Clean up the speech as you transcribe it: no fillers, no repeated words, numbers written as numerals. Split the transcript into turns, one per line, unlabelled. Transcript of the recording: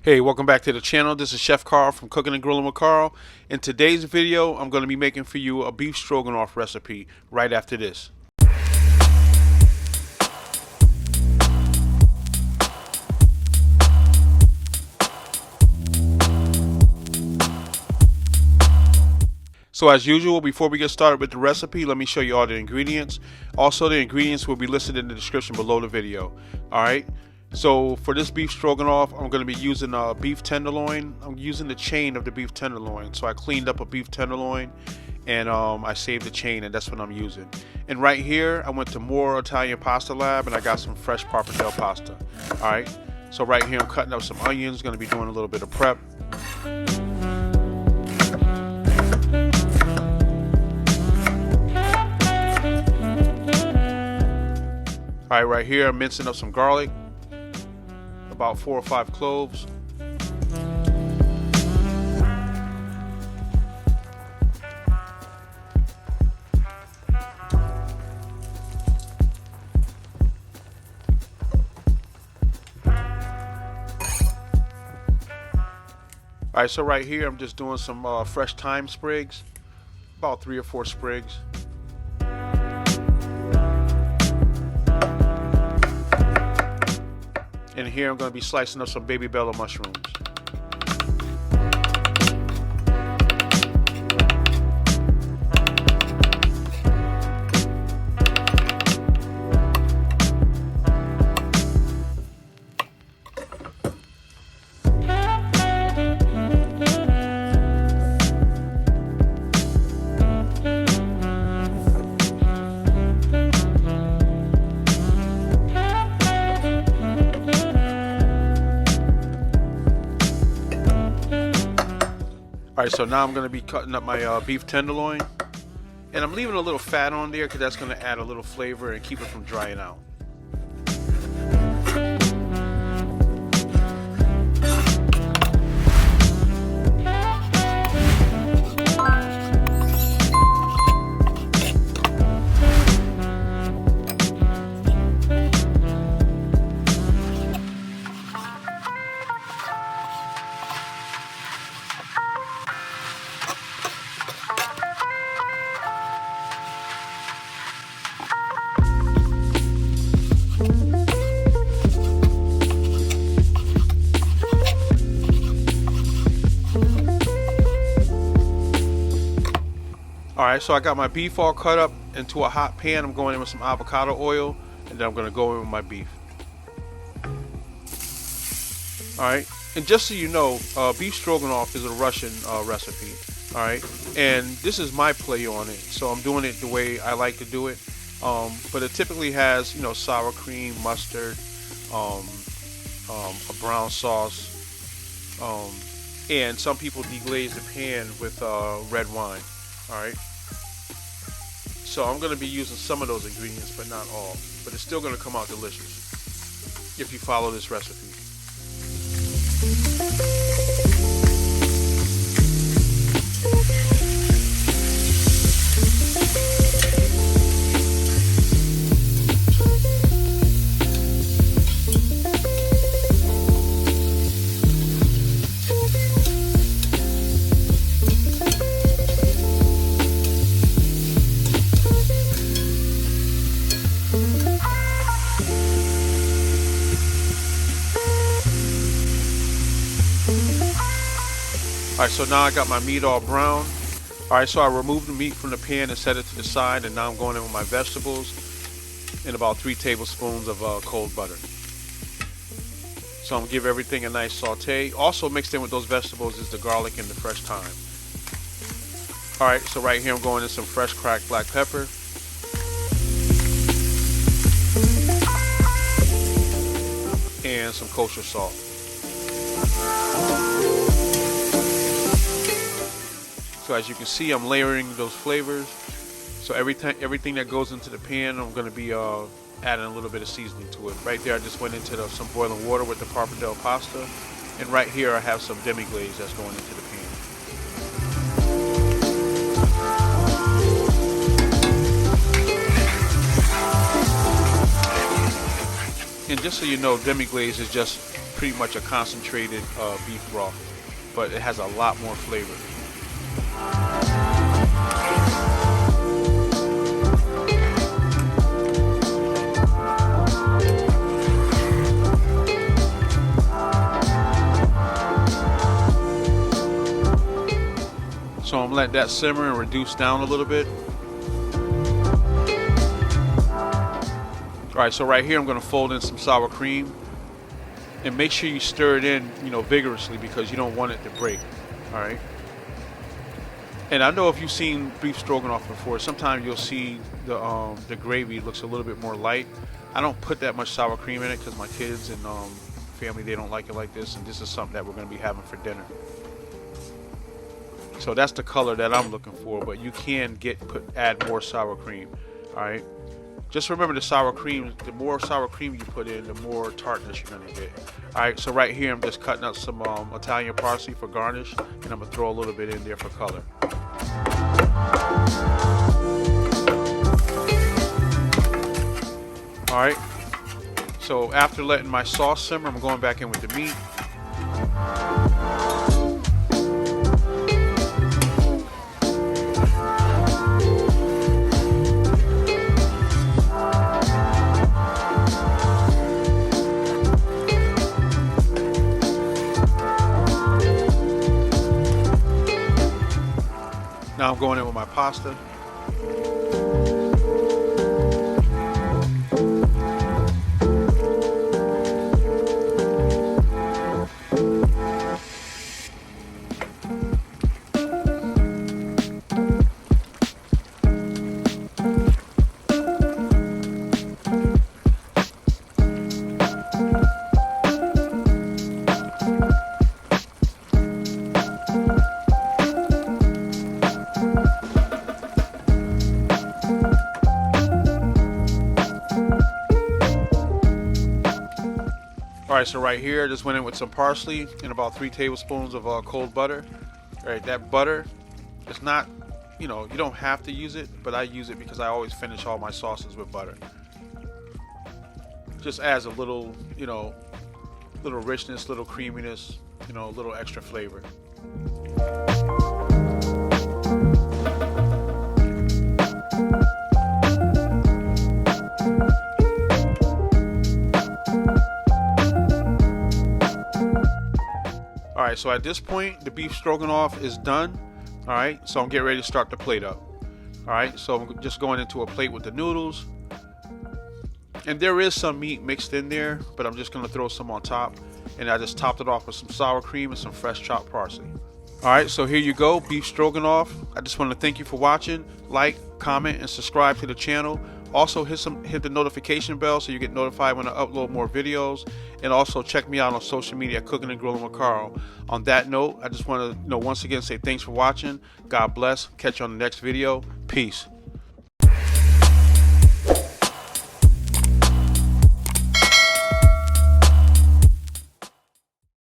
Hey, welcome back to the channel. This is Chef Carl from Cooking and Grilling with Carl. In today's video, I'm going to be making for you a beef stroganoff recipe right after this. So as usual, before we get started with the recipe, let me show you all the ingredients. Also, the ingredients will be listed in the description below the video. Alright, so for this beef stroganoff, I'm going to be using a beef tenderloin. I'm using the chain of the beef tenderloin. So I cleaned up a beef tenderloin and I saved the chain, and that's what I'm using. And right here, I went to More Italian Pasta Lab and I got some fresh pappardelle pasta. Alright, so right here I'm cutting up some onions, going to be doing a little bit of prep. Alright, right here I'm mincing up some garlic, about 4 or 5 cloves. Alright, so right here I'm just doing some fresh thyme sprigs, about 3 or 4 sprigs. And here I'm going to be slicing up some baby bella mushrooms. Alright, so now I'm going to be cutting up my beef tenderloin, and I'm leaving a little fat on there because that's going to add a little flavor and keep it from drying out. Alright, so I got my beef all cut up into a hot pan. I'm going in with some avocado oil, and then I'm going to go in with my beef. Alright, and just so you know, beef stroganoff is a Russian recipe. Alright, and this is my play on it, so I'm doing it the way I like to do it. But it typically has, you know, sour cream, mustard, a brown sauce, and some people deglaze the pan with red wine. Alright, so I'm going to be using some of those ingredients, but not all. But it's still going to come out delicious if you follow this recipe. Alright, so now I got my meat all brown. Alright, so I removed the meat from the pan and set it to the side, and now I'm going in with my vegetables and about 3 tablespoons of cold butter. So I'm going to give everything a nice saute. Also mixed in with those vegetables is the garlic and the fresh thyme. Alright, so right here I'm going in some fresh cracked black pepper. And some kosher salt. So as you can see, I'm layering those flavors. So everything that goes into the pan, I'm going to be adding a little bit of seasoning to it. Right there, I just went into some boiling water with the pappardelle pasta. And right here, I have some demi-glaze that's going into the pan. And just so you know, demi-glaze is just pretty much a concentrated beef broth, but it has a lot more flavor. So I'm letting that simmer and reduce down a little bit. All right, so right here I'm going to fold in some sour cream, and make sure you stir it in, vigorously, because you don't want it to break. All right. And I know if you've seen beef stroganoff before, sometimes you'll see the gravy looks a little bit more light. I don't put that much sour cream in it because my kids and family, they don't like it like this, and this is something that we're going to be having for dinner. So that's the color that I'm looking for, but you can add more sour cream. All right. Just remember the sour cream, the more sour cream you put in, the more tartness you're going to get. All right, so right here I'm just cutting up some Italian parsley for garnish, and I'm going to throw a little bit in there for color. All right, so after letting my sauce simmer, I'm going back in with the meat. Now I'm going in with my pasta. Alright, so right here I just went in with some parsley and about 3 tablespoons of cold butter. Alright, that butter is not, you don't have to use it, but I use it because I always finish all my sauces with butter. Just adds a little, little richness, little creaminess, a little extra flavor. Alright, so at this point, the beef stroganoff is done. Alright, so I'm getting ready to start the plate up. Alright, so I'm just going into a plate with the noodles. And there is some meat mixed in there, but I'm just going to throw some on top. And I just topped it off with some sour cream and some fresh chopped parsley. Alright, so here you go, beef stroganoff. I just want to thank you for watching. Like, comment, and subscribe to the channel. Also hit the notification bell so you get notified when I upload more videos. And also check me out on social media, Cooking and Grilling with Carl. On that note, I just want to once again say thanks for watching. God bless. Catch you on the next video. Peace.